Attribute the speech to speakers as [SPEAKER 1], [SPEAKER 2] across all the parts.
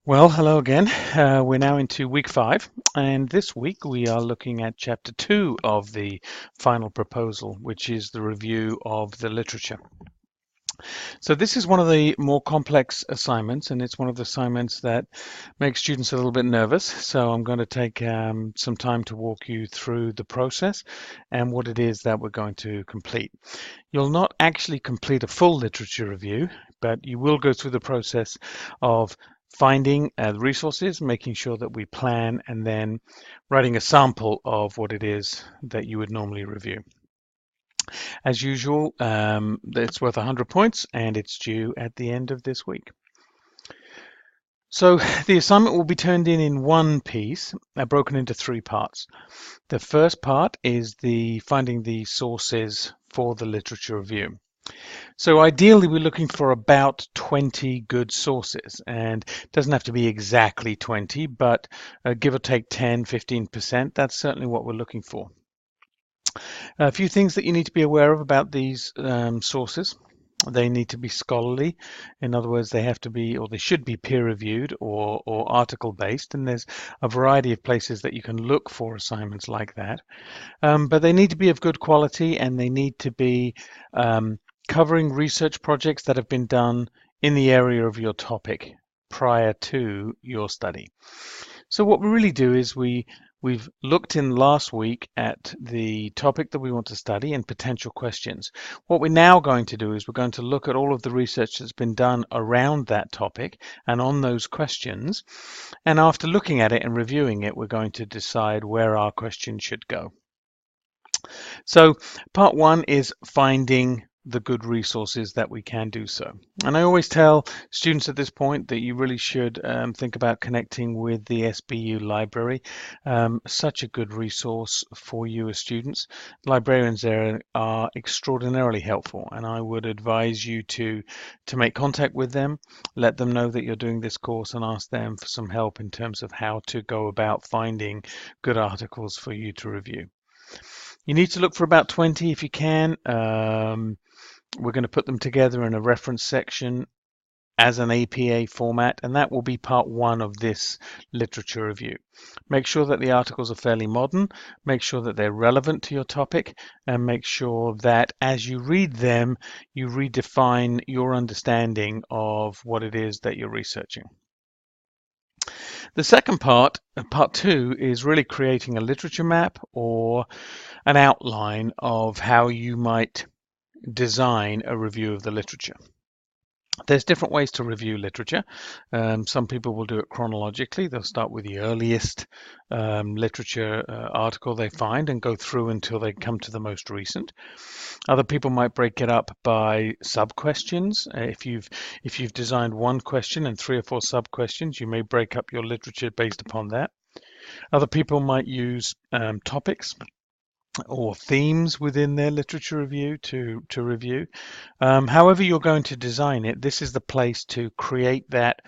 [SPEAKER 1] Well, hello again. We're now into week 5, and this week we are looking at chapter 2 of the final proposal, which is the review of the literature. So this is one of the more complex assignments, and it's one of the assignments that makes students a little bit nervous. So I'm going to take some time to walk you through the process and what it is that we're going to complete. You'll not actually complete a full literature review, but you will go through the process of finding resources, making sure that we plan, and then writing a sample of what it is that you would normally review. As usual, it's worth 100 points and it's due at the end of this week. So the assignment will be turned in one piece, broken into 3 parts. The first part is the finding the sources for the literature review. So ideally, we're looking for about 20 good sources, and it doesn't have to be exactly 20, but give or take 10, 15%, that's certainly what we're looking for. A few things that you need to be aware of about these sources. They need to be scholarly. In other words, they have to be, or they should be peer-reviewed or article based, and there's a variety of places that you can look for assignments like that. But they need to be of good quality, and they need to be covering research projects that have been done in the area of your topic prior to your study. So what we really do is we've looked in last week at the topic that we want to study and potential questions. What we're now going to do is we're going to look at all of the research that's been done around that topic and on those questions. And after looking at it and reviewing it, we're going to decide where our question should go. So part 1 is finding the good resources that we can do so. And I always tell students at this point that you really should think about connecting with the SBU library. Such a good resource for you as students. Librarians there are extraordinarily helpful, and I would advise you to make contact with them, let them know that you're doing this course, and ask them for some help in terms of how to go about finding good articles for you to review. You need to look for about 20 if you can. We're going to put them together in a reference section as an APA format, and that will be part 1 of this literature review. Make sure that the articles are fairly modern, make sure that they're relevant to your topic, and make sure that as you read them, you redefine your understanding of what it is that you're researching. The second part, part 2, is really creating a literature map or an outline of how you might design a review of the literature. There's different ways to review literature. Some people will do it chronologically. They'll start with the earliest literature article they find and go through until they come to the most recent. Other people might break it up by sub-questions. If you've designed one question and 3 or 4 sub-questions, you may break up your literature based upon that. Other people might use topics or themes within their literature review to review. However you're going to design it, this is the place to create that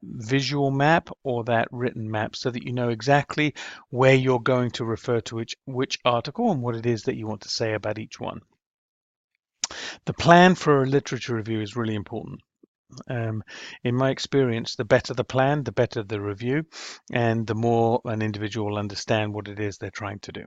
[SPEAKER 1] visual map or that written map so that you know exactly where you're going to refer to which article and what it is that you want to say about each one. The plan for a literature review is really important. In my experience, the better the plan, the better the review, and the more an individual will understand what it is they're trying to do.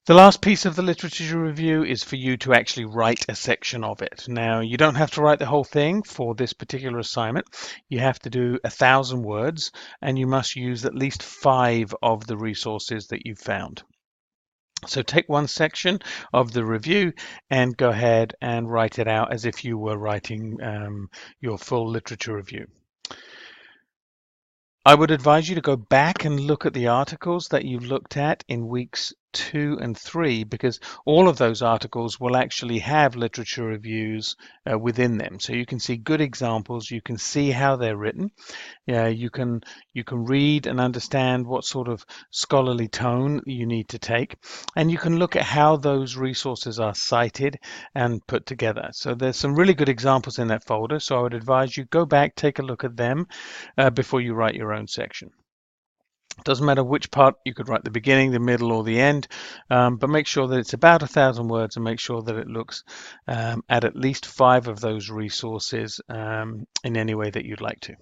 [SPEAKER 1] The last piece of the literature review is for you to actually write a section of it. Now, you don't have to write the whole thing for this particular assignment. You have to do 1,000 words, and you must use at least 5 of the resources that you've found. So take one section of the review and go ahead and write it out as if you were writing your full literature review. I would advise you to go back and look at the articles that you've looked at in weeks 2 and 3, because all of those articles will actually have literature reviews within them. So you can see good examples, you can see how they're written, you can read and understand what sort of scholarly tone you need to take, and you can look at how those resources are cited and put together. So there's some really good examples in that folder, so I would advise you go back, take a look at them before you write your own section. Doesn't matter which part, you could write the beginning, the middle, or the end, but make sure that it's about 1,000 words and make sure that it looks at least 5 of those resources in any way that you'd like to.